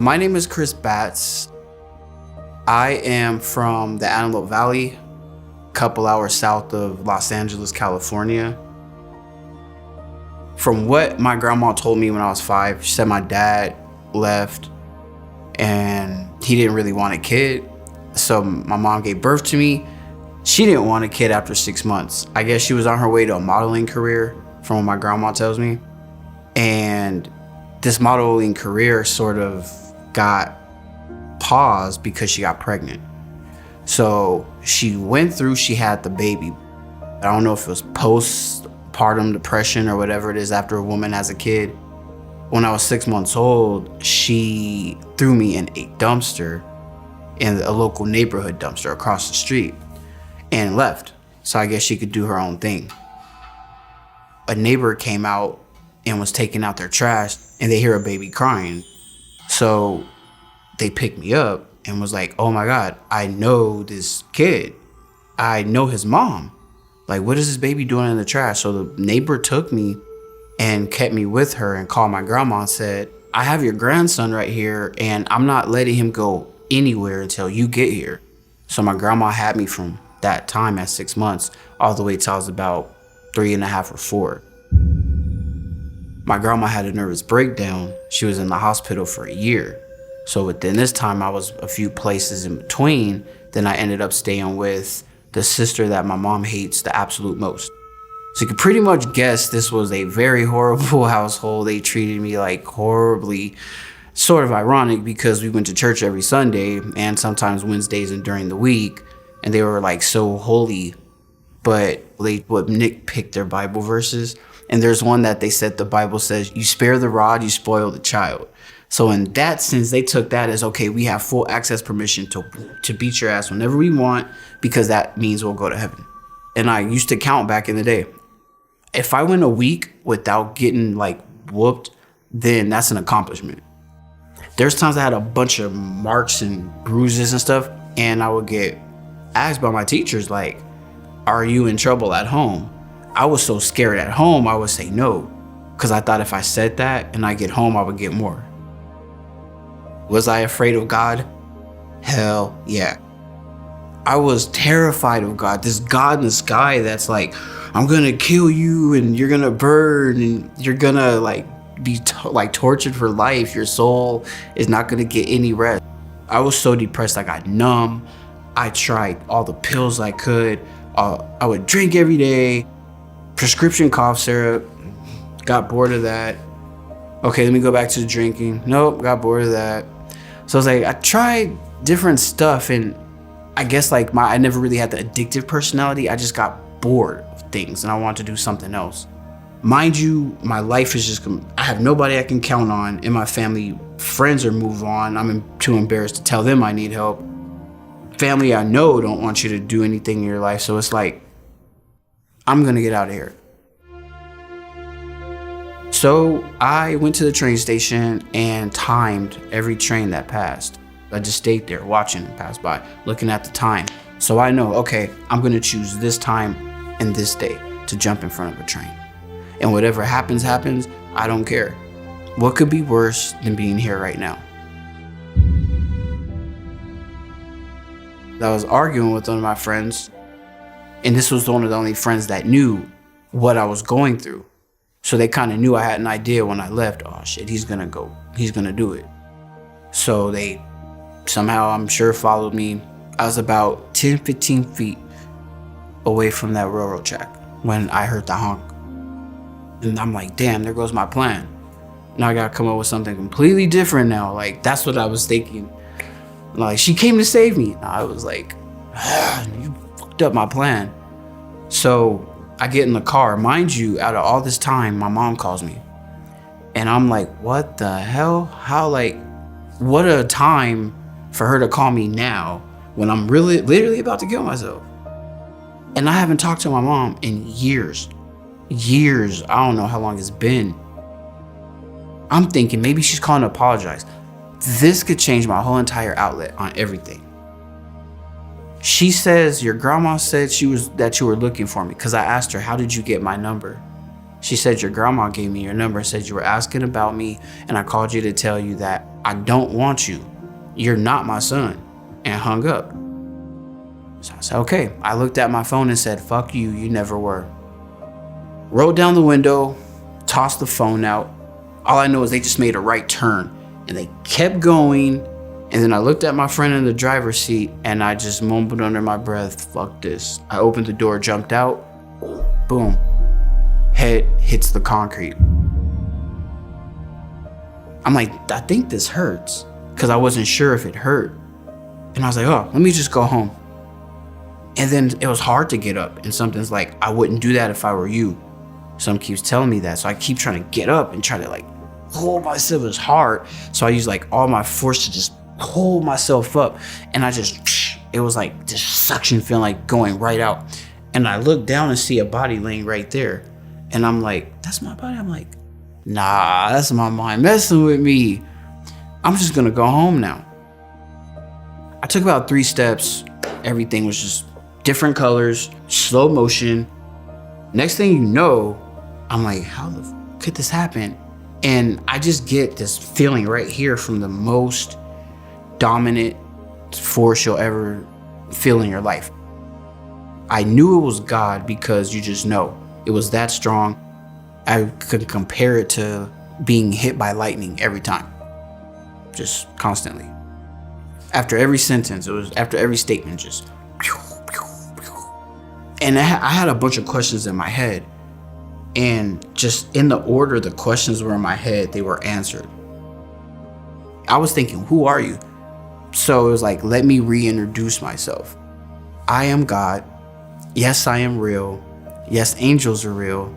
My name is Chris Batts. I am from the Antelope Valley, a couple hours south of Los Angeles, California. From what my grandma told me when I was 5, she said my dad left and he didn't really want a kid. So my mom gave birth to me. She didn't want a kid after 6 months. I guess she was on her way to a modeling career, from what my grandma tells me. And this modeling career sort of got paused because she got pregnant. So she had the baby. I don't know if it was postpartum depression or whatever it is after a woman has a kid. When I was 6 months old, she threw me in a dumpster, in a local neighborhood dumpster across the street, and left. So I guess she could do her own thing. A neighbor came out and was taking out their trash, and they hear a baby crying. So they picked me up and was like, oh my God, I know this kid. I know his mom. Like, what is this baby doing in the trash? So the neighbor took me and kept me with her and called my grandma and said, I have your grandson right here and I'm not letting him go anywhere until you get here. So my grandma had me from that time at 6 months all the way till I was about 3.5 or 4. My grandma had a nervous breakdown. She was in the hospital for a year. So within this time, I was a few places in between. Then I ended up staying with the sister that my mom hates the absolute most. So you can pretty much guess this was a very horrible household. They treated me like horribly. Sort of ironic because we went to church every Sunday and sometimes Wednesdays and during the week. And they were like so holy, but they would nitpick their Bible verses. And there's one that they said the Bible says, you spare the rod, you spoil the child. So in that sense, they took that as, okay, we have full access permission to beat your ass whenever we want, because that means we'll go to heaven. And I used to count back in the day. If I went a week without getting like whooped, then that's an accomplishment. There's times I had a bunch of marks and bruises and stuff, and I would get asked by my teachers, like, are you in trouble at home? I was so scared at home, I would say no, because I thought if I said that and I get home, I would get more. Was I afraid of God? Hell yeah. I was terrified of God. This God in the sky that's like, I'm gonna kill you and you're gonna burn and you're gonna like be tortured for life. Your soul is not gonna get any rest. I was so depressed, I got numb. I tried all the pills I could. I would drink every day. Prescription cough syrup. Got bored of that. Okay, let me go back to the drinking. Nope, got bored of that. So I was like, I tried different stuff, and I guess like I never really had the addictive personality. I just got bored of things and I wanted to do something else. Mind you, my life is just, I have nobody I can count on. In my family, friends are moved on. I'm too embarrassed to tell them I need help. Family I know don't want you to do anything in your life. So it's like, I'm gonna get out of here. So I went to the train station and timed every train that passed. I just stayed there watching it pass by, looking at the time. So I know, okay, I'm gonna choose this time and this day to jump in front of a train. And whatever happens, happens, I don't care. What could be worse than being here right now? I was arguing with one of my friends, and this was one of the only friends that knew what I was going through. So they kind of knew I had an idea when I left. Oh shit, he's gonna do it. So they somehow, I'm sure, followed me. I was about 10, 15 feet away from that railroad track when I heard the honk. And I'm like, damn, there goes my plan. Now I gotta come up with something completely different now. Like, that's what I was thinking. Like, she came to save me. I was like, you fucked up my plan. So I get in the car. Mind you, out of all this time, my mom calls me. And I'm like, what the hell? How, like, what a time for her to call me now when I'm literally about to kill myself. And I haven't talked to my mom in years. I don't know how long it's been. I'm thinking maybe she's calling to apologize. This could change my whole entire outlet on everything. She says, your grandma said that you were looking for me, because I asked her, how did you get my number? She said, your grandma gave me your number, said you were asking about me, and I called you to tell you that I don't want you. You're not my son, and hung up. So I said, okay. I looked at my phone and said, fuck you, you never were. Rolled down the window, tossed the phone out. All I know is they just made a right turn, and they kept going. And then I looked at my friend in the driver's seat, and I just mumbled under my breath, fuck this. I opened the door, jumped out, boom. Head hits the concrete. I'm like, I think this hurts, because I wasn't sure if it hurt. And I was like, oh, let me just go home. And then it was hard to get up, and something's like, I wouldn't do that if I were you. Some keeps telling me that, so I keep trying to get up and try to like hold myself. It's hard, so I use like all my force to just hold myself up, and it was like this suction feeling, like going right out. And I look down and see a body laying right there, and I'm like, that's my body? I'm like, nah, that's my mind messing with me. I'm just gonna go home now. I took about 3 steps. Everything was just different colors, slow motion. Next thing you know, I'm like, how the could this happen? And I just get this feeling right here from the most dominant force you'll ever feel in your life. I knew it was God, because you just know it was that strong. I could compare it to being hit by lightning every time, just constantly. After every sentence, it was after every statement, just pew, pew, pew. And I had a bunch of questions in my head, and just in the order the questions were in my head, they were answered. I was thinking, who are you? So it was like, let me reintroduce myself. I am God. Yes, I am real. Yes, angels are real.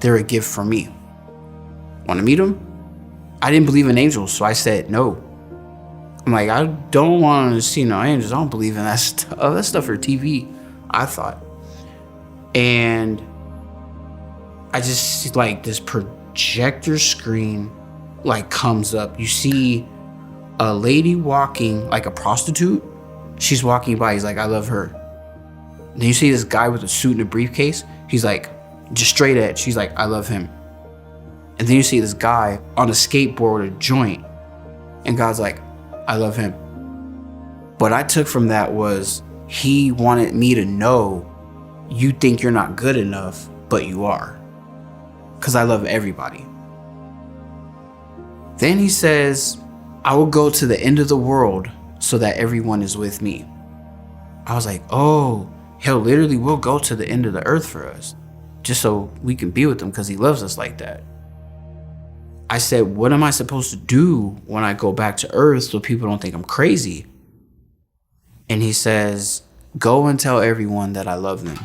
They're a gift from me. Want to meet them? I didn't believe in angels, so I said no. I'm like, I don't want to see no angels. I don't believe in that stuff. Oh, that stuff for TV, I thought. And I just see like this projector screen like comes up. You see a lady walking, like a prostitute. She's walking by. He's like, I love her. Then you see this guy with a suit and a briefcase. He's like, just straight edge. She's like, I love him. And then you see this guy on a skateboard with a joint. And God's like, I love him. What I took from that was he wanted me to know, you think you're not good enough, but you are. Because I love everybody. Then he says, I will go to the end of the world so that everyone is with me. I was like, oh, he'll literally will go to the end of the earth for us, just so we can be with him, because he loves us like that. I said, what am I supposed to do when I go back to earth so people don't think I'm crazy? And he says, go and tell everyone that I love them.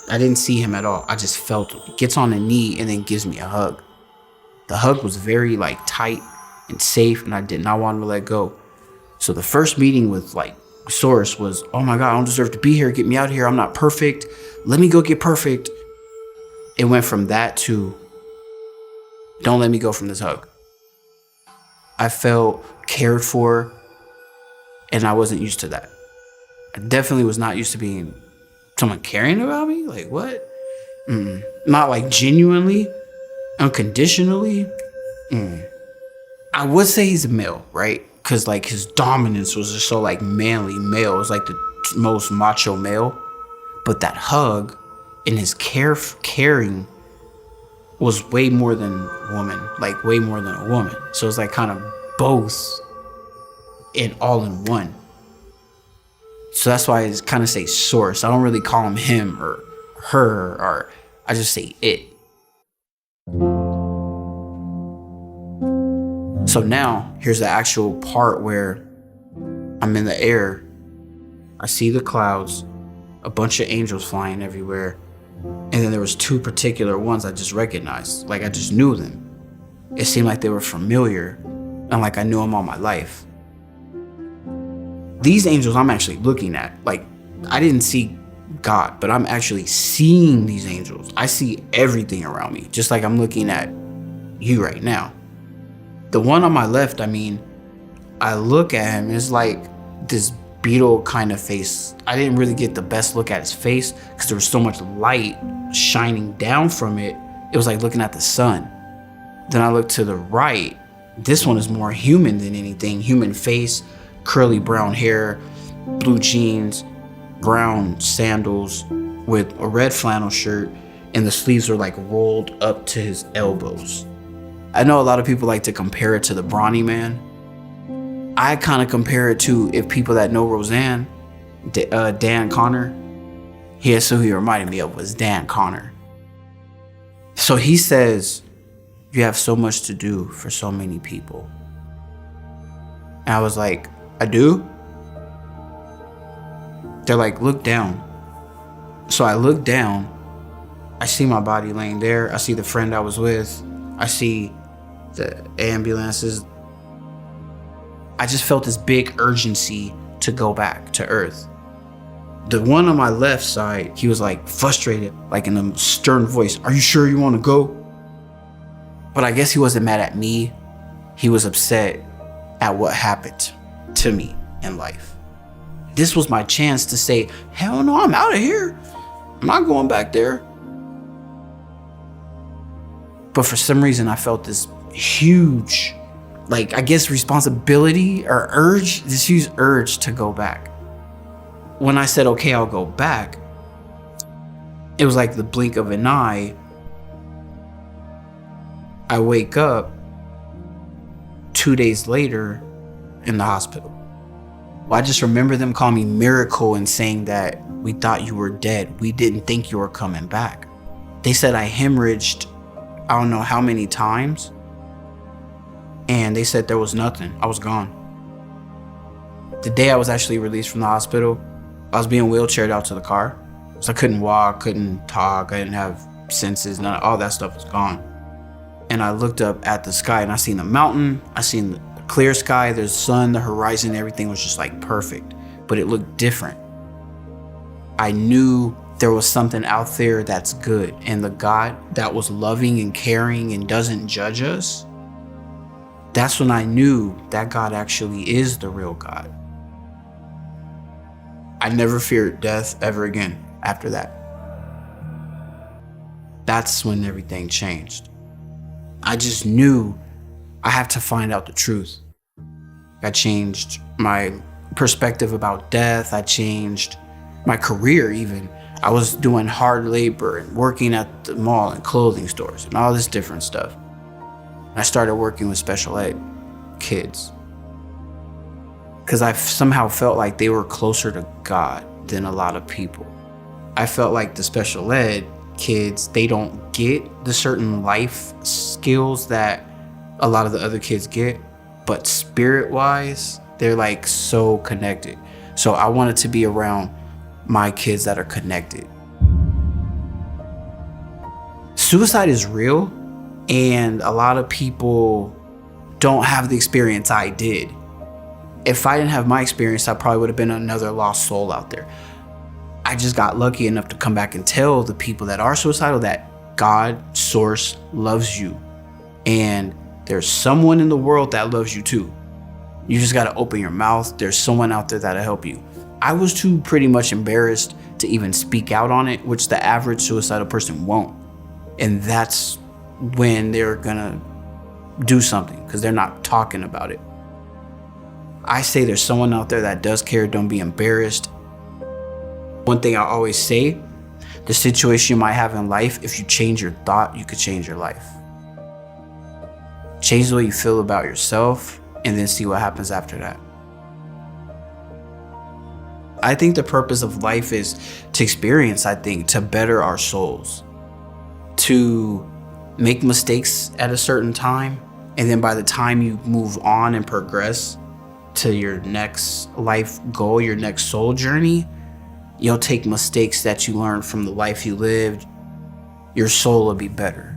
I didn't see him at all. I just felt him. He gets on a knee and then gives me a hug. The hug was very like tight and safe, and I did not want to let go. So the first meeting with like Source was, oh my God, I don't deserve to be here. Get me out of here. I'm not perfect. Let me go get perfect. It went from that to, don't let me go from this hug. I felt cared for, and I wasn't used to that. I definitely was not used to being someone caring about me. Like, what? Not like genuinely, unconditionally. I would say he's a male, right? Because like his dominance was just so like manly male. It was like the most macho male. But that hug and his caring was way more than woman, like way more than a woman. So it's like kind of both and all in one. So that's why I just kind of say Source. I don't really call him or her, or I just say it. So now here's the actual part where I'm in the air. I see the clouds, a bunch of angels flying everywhere. And then there was 2 particular ones I just recognized. Like I just knew them. It seemed like they were familiar, and like I knew them all my life. These angels I'm actually looking at. Like I didn't see God, but I'm actually seeing these angels. I see everything around me, just like I'm looking at you right now. The one on my left, I mean, I look at him, it's like this beetle kind of face. I didn't really get the best look at his face because there was so much light shining down from it. It was like looking at the sun. Then I looked to the right. This one is more human than anything. Human face, curly brown hair, blue jeans, brown sandals with a red flannel shirt, and the sleeves are like rolled up to his elbows. I know a lot of people like to compare it to the Brawny Man. I kind of compare it to, if people that know Roseanne, Dan Connor. That's who he reminded me of, was Dan Connor. So he says, you have so much to do for so many people. And I was like, I do? They're like, look down. So I look down. I see my body laying there. I see the friend I was with. I see the ambulances. I just felt this big urgency to go back to Earth. The one on my left side, he was like frustrated, like in a stern voice. Are you sure you want to go? But I guess he wasn't mad at me. He was upset at what happened to me in life. This was my chance to say, hell no, I'm out of here. I'm not going back there. But for some reason, I felt this huge, I guess responsibility or urge, this huge urge to go back. When I said, okay, I'll go back, it was like the blink of an eye. I wake up 2 days later in the hospital. Well, I just remember them calling me Miracle and saying that we thought you were dead. We didn't think you were coming back. They said I hemorrhaged, I don't know how many times. And they said there was nothing. I was gone. The day I was actually released from the hospital, I was being wheelchaired out to the car. So I couldn't walk, couldn't talk, I didn't have senses, all that stuff was gone. And I looked up at the sky and I seen the mountain, I seen the clear sky, there's sun, the horizon, everything was just like perfect, but it looked different. I knew there was something out there that's good, and the God that was loving and caring and doesn't judge us, that's when I knew that God actually is the real God. I never feared death ever again after that. That's when everything changed. I just knew I have to find out the truth. I changed my perspective about death. I changed my career even. I was doing hard labor and working at the mall and clothing stores and all this different stuff. I started working with special ed kids because I somehow felt like they were closer to God than a lot of people. I felt like the special ed kids, they don't get the certain life skills that a lot of the other kids get, but spirit-wise, they're like so connected. So I wanted to be around my kids that are connected. Suicide is real, and a lot of people don't have the experience I did. If I didn't have my experience, I probably would have been another lost soul out there. I just got lucky enough to come back and tell the people that are suicidal that God, Source, loves you. And there's someone in the world that loves you too. You just gotta open your mouth. There's someone out there that'll help you. I was too pretty much embarrassed to even speak out on it, which the average suicidal person won't. And that's when they're gonna do something, because they're not talking about it. I say there's someone out there that does care. Don't be embarrassed. One thing I always say, the situation you might have in life, if you change your thought, you could change your life. Change the way you feel about yourself, and then see what happens after that. I think the purpose of life is to experience, to better our souls, to make mistakes at a certain time, and then by the time you move on and progress to your next life goal, your next soul journey, you'll take mistakes that you learned from the life you lived. Your soul will be better.